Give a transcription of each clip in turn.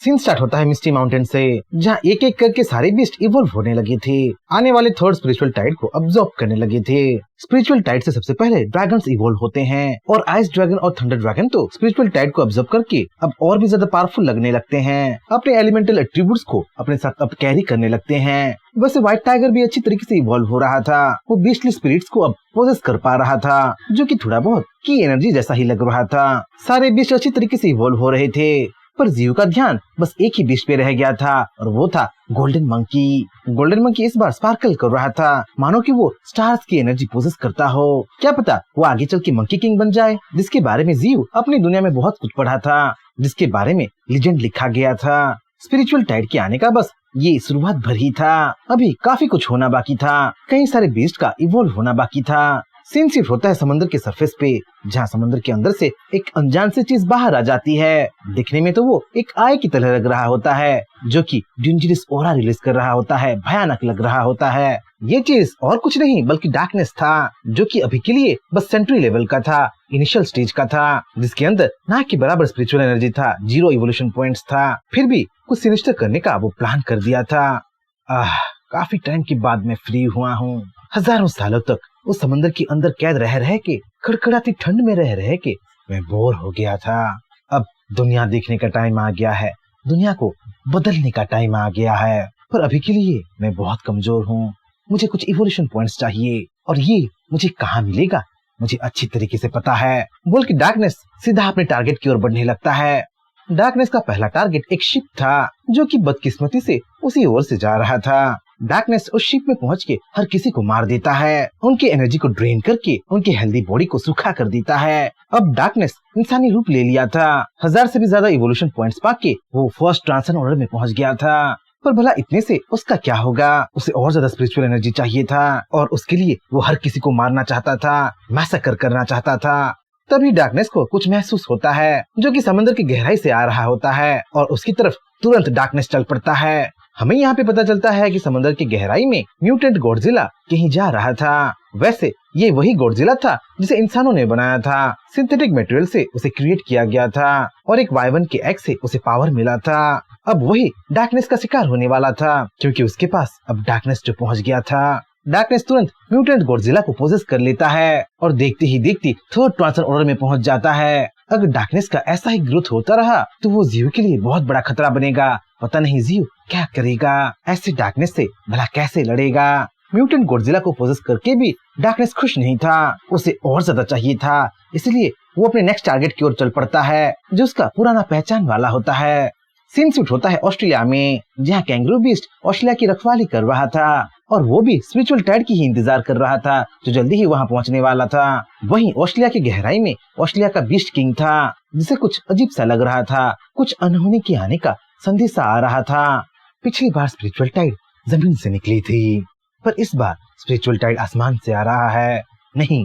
Scene start होता है मिस्टी mountain से, जहाँ एक एक करके सारे बीस्ट इवॉल्व होने लगे थे, आने वाले थर्ड स्पिरिचुअल टाइड को अब्सॉर्ब करने लगे थे। स्पिरिचुअल टाइड से सबसे पहले ड्रैगन्स इवॉल्व होते हैं और आइस ड्रैगन और थंडर ड्रैगन तो स्पिरिचुअल टाइड को अब्सॉर्ब करके अब और भी ज्यादा पावरफुल लगने लगते हैं, अपने एलिमेंटल एट्रीब्यूट्स को अपने साथ अब कैरी करने लगते हैं। वैसे व्हाइट टाइगर भी अच्छी तरीके से इवॉल्व हो रहा था, वो बीस्टली स्पिरिट्स को अब पोजेस कर पा रहा था, जो कि थोड़ा बहुत की एनर्जी जैसा ही लग रहा था। सारे बीस्ट अच्छी तरीके से इवॉल्व हो रहे थे, पर जियो का ध्यान बस एक ही बीस्ट पे रह गया था और वो था गोल्डन मंकी। गोल्डन मंकी इस बार स्पार्कल कर रहा था, मानो कि वो स्टार्स की एनर्जी पोजेस करता हो। क्या पता वो आगे चल के मंकी किंग बन जाए, जिसके बारे में जियो अपनी दुनिया में बहुत कुछ पढ़ा था, जिसके बारे में लेजेंड लिखा गया था। स्पिरिचुअल टाइड के आने का बस ये शुरुआत भर ही था, अभी काफी कुछ होना बाकी था, कई सारे बीस्ट का इवॉल्व होना बाकी था। सीन शिफ्ट होता है समंदर के सरफेस पे, जहाँ समंदर के अंदर से एक अनजान सी चीज बाहर आ जाती है। दिखने में तो वो एक आई की तरह लग रहा होता है, जो कि डेंजरस ऑरा रिलीज कर रहा होता है, भयानक लग रहा होता है। ये चीज और कुछ नहीं बल्कि डार्कनेस था, जो कि अभी के लिए बस सेंट्री लेवल का था, इनिशियल स्टेज का था, जिसके अंदर ना के बराबर स्पिरिचुअल एनर्जी था, 0 इवोल्यूशन पॉइंट्स था। फिर भी कुछ सिनिस्टर करने का वो प्लान कर दिया था। काफी टाइम के बाद मैं फ्री हुआ हूँ। हजारों सालों तक उस समंदर के अंदर कैद रह के, कड़कड़ाती ठंड में रह के मैं बोर हो गया था। अब दुनिया देखने का टाइम आ गया है, दुनिया को बदलने का टाइम आ गया है, पर अभी के लिए मैं बहुत कमजोर हूँ। मुझे कुछ इवोल्यूशन पॉइंट्स चाहिए और ये मुझे कहाँ मिलेगा मुझे अच्छी तरीके से पता है। बोल के डार्कनेस सीधा अपने टारगेट की ओर बढ़ने लगता है। डार्कनेस का पहला टारगेट एक शिप था, जो कि बदकिस्मती से उसी ओर से जा रहा था। डार्कनेस उस शिप में पहुंच के हर किसी को मार देता है, उनकी एनर्जी को ड्रेन करके उनकी हेल्दी बॉडी को सूखा कर देता है। अब डार्कनेस इंसानी रूप ले लिया था, 1000 से भी ज्यादा इवोल्यूशन पॉइंट्स पाके वो फर्स्ट ट्रांसन ऑर्डर में पहुंच गया था। पर भला इतने से उसका क्या होगा, उसे और ज्यादा स्पिरिचुअल एनर्जी चाहिए था और उसके लिए वो हर किसी को मारना चाहता था, मैसेकर करना चाहता था। तभी डार्कनेस को कुछ महसूस होता है, जो कि समंदर की गहराई से आ रहा होता है और उसकी तरफ तुरंत डार्कनेस चल पड़ता है। हमें यहाँ पे पता चलता है कि समंदर की गहराई में म्यूटेंट गॉडजिला कहीं जा रहा था। वैसे ये वही गॉडजिला था जिसे इंसानों ने बनाया था, सिंथेटिक मटेरियल से उसे क्रिएट किया गया था और एक वाइवन के एग से उसे पावर मिला था। अब वही डार्कनेस का शिकार होने वाला था, क्योंकि उसके पास अब डार्कनेस जो पहुंच गया था। डार्कनेस तुरंत म्यूटेंट गॉडजिला को पोजेस कर लेता है और देखते ही देखते थर्ड ट्रांसन ऑर्डर में पहुंच जाता है। अगर डार्कनेस का ऐसा ही ग्रोथ होता रहा तो वो जियो के लिए बहुत बड़ा खतरा बनेगा। पता नहीं जियो क्या करेगा, ऐसे डार्कनेस से भला कैसे लड़ेगा। म्यूटेंट गॉडजिला को पोजेस करके भी डार्कनेस खुश नहीं था, उसे और ज्यादा चाहिए था, इसलिए वो अपने नेक्स्ट टारगेट की ओर चल पड़ता है, जो उसका पुराना पहचान वाला होता है। सीन शूट होता है ऑस्ट्रेलिया में, जहाँ कैंगरू बीस्ट ऑस्ट्रेलिया की रखवाली कर रहा था और वो भी स्पिरिचुअल टाइड की ही इंतजार कर रहा था, जो जल्दी ही वहाँ पहुँचने वाला था। वहीं ऑस्ट्रेलिया की गहराई में ऑस्ट्रेलिया का बीस्ट किंग था, जिसे कुछ अजीब सा लग रहा था, कुछ अनहोनी के आने का संदेशा आ रहा था। पिछली बार स्पिरिचुअल टाइड जमीन से निकली थी, पर इस बार स्पिरिचुअल टाइड आसमान से आ रहा है, नहीं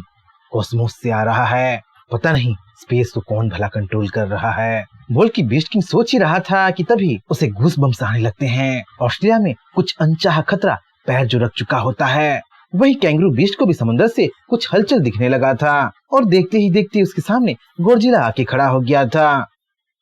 कॉस्मोस से आ रहा है। पता नहीं स्पेस को कौन भला कंट्रोल कर रहा है। बोल की बीस्ट किंग सोच ही रहा था कि तभी उसे गूस बम्स आने लगते हैं। ऑस्ट्रेलिया में कुछ अनचाहा खतरा पैर जो रख चुका होता है। वही कैंगरू बीस्ट को भी समंदर से कुछ हलचल दिखने लगा था और देखते ही देखते उसके सामने गॉडजिला आके खड़ा हो गया था।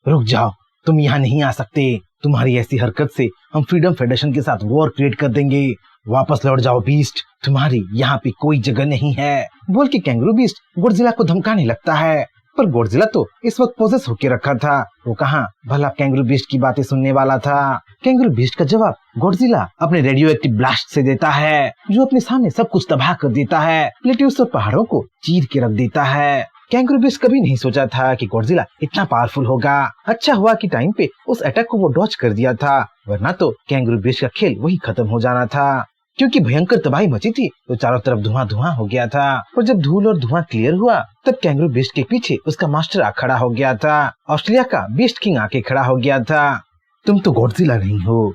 रुक जाओ, तुम यहाँ नहीं आ सकते, तुम्हारी ऐसी हरकत से हम फ्रीडम फेडरेशन के साथ वॉर क्रिएट कर देंगे। वापस लौट जाओ बीस्ट, तुम्हारी यहाँ पे कोई जगह नहीं है। बोल के कैंगरू बीस्ट गॉडजिला को धमकाने लगता है, पर गॉडजिला तो इस वक्त पोजेस होके रखा था, वो कहाँ भला कैंगरू बीस्ट की बातें सुनने वाला था। कैंगरू बीस्ट का जवाब गॉडजिला अपने रेडियो एक्टिव ब्लास्ट से देता है, जो अपने सामने सब कुछ तबाह कर देता है, प्लेट्यूस और पहाड़ों को चीर के रख देता है। कैंगरू बीस्ट कभी नहीं सोचा था कि गॉडजिला इतना पावरफुल होगा। अच्छा हुआ कि टाइम पे उस अटैक को वो डॉज कर दिया था, वरना तो कैंगरू बीस्ट का खेल वही खत्म हो जाना था। क्योंकि भयंकर तबाही मची थी तो चारों तरफ धुआं धुआं हो गया था, और जब धूल और धुआं क्लियर हुआ तब कैंगरू बीस्ट के पीछे उसका मास्टर आ खड़ा हो गया था। ऑस्ट्रेलिया का बीस्ट किंग आके खड़ा हो गया था। तुम तो गॉडजिला नहीं हो,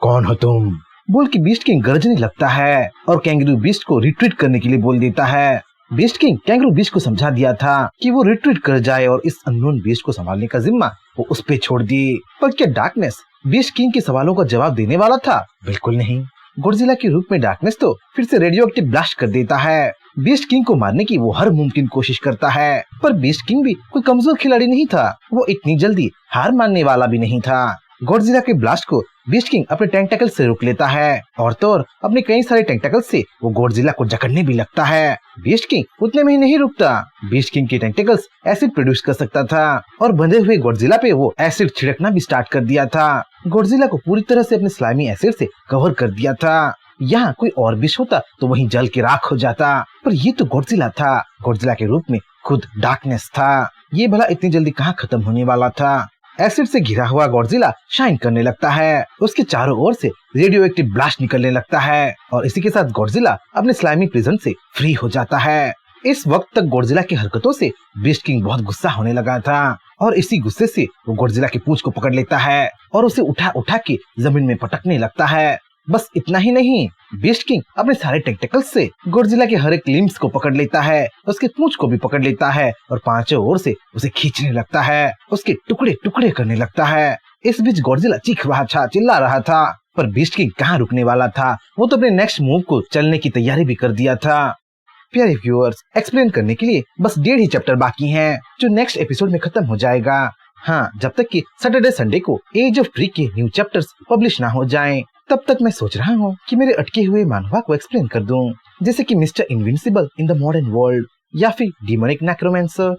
कौन हो तुम? बोल के बीस्ट किंग गरजने लगता है और कैंगरू बीस्ट को रिट्रीट करने के लिए बोल देता है। बीस्ट किंग कैंगरू बीस्ट को समझा दिया था कि वो रिट्रीट कर जाए और इस अननोन बीस्ट को संभालने का जिम्मा वो उस पे छोड़ दिए। पर क्या डार्कनेस बीस्ट किंग के सवालों का जवाब देने वाला था? बिल्कुल नहीं। गॉडजिला के रूप में डार्कनेस तो फिर से रेडियो एक्टिव ब्लास्ट कर देता है। बीस्ट किंग को मारने की वो हर मुमकिन कोशिश करता है, पर बीस्ट किंग भी कोई कमजोर खिलाड़ी नहीं था, वो इतनी जल्दी हार मानने वाला भी नहीं था। गॉडजिला के ब्लास्ट को बीस्ट किंग अपने टेंटेकल से रोक लेता है और तो और अपने कई सारे टेंटेकल से वो गॉडजिला को जकड़ने भी लगता है। बीस्ट किंग उतने में ही नहीं रुकता, बीस्ट किंग के टेंटेकल्स एसिड प्रोड्यूस कर सकता था और बंधे हुए गॉडजिला पे वो एसिड छिड़कना भी स्टार्ट कर दिया था। गॉडजिला को पूरी तरह से अपने स्लाइमी एसिड से कवर कर दिया था। यहाँ कोई और बीस्ट होता तो वहीं जल के राख हो जाता, पर ये तो गॉडजिला था। गॉडजिला के रूप में खुद डार्कनेस था। ये भला इतनी जल्दी कहाँ खत्म होने वाला था। एसिड से घिरा हुआ गॉडजिला शाइन करने लगता है, उसके चारों ओर से रेडियो एक्टिव ब्लास्ट निकलने लगता है और इसी के साथ गॉडजिला अपने स्लाइमी प्रिजन से फ्री हो जाता है। इस वक्त तक गॉडजिला की हरकतों से बीस्ट किंग बहुत गुस्सा होने लगा था और इसी गुस्से से वो गॉडजिला की पूंछ को पकड़ लेता है और उसे उठा उठा के जमीन में पटकने लगता है। बस इतना ही नहीं, बीस्ट किंग अपने सारे टेंटेकल्स से गॉडजिला के हर एक लिम्स को पकड़ लेता है, उसके पूंछ को भी पकड़ लेता है और पांचों ओर से उसे खींचने लगता है, उसके टुकड़े टुकड़े करने लगता है। इस बीच गॉडजिला चीख रहा था, चिल्ला रहा था, पर बीस्ट किंग कहाँ रुकने वाला था। वो तो अपने नेक्स्ट मूव को चलने की तैयारी भी कर दिया था। प्यारे व्यूअर्स, एक्सप्लेन करने के लिए बस 1.5 ही चैप्टर बाकी हैं, जो नेक्स्ट एपिसोड में खत्म हो जाएगा। हाँ, जब तक कि सैटरडे संडे को एज ऑफ ट्री के न्यू चैप्टर्स पब्लिश ना हो जाएं, तब तक मैं सोच रहा हूँ कि मेरे अटके हुए मानवा को एक्सप्लेन कर दूं, जैसे कि mister invincible in the modern world या फिर डिमोनिक नेक्रोमेंसर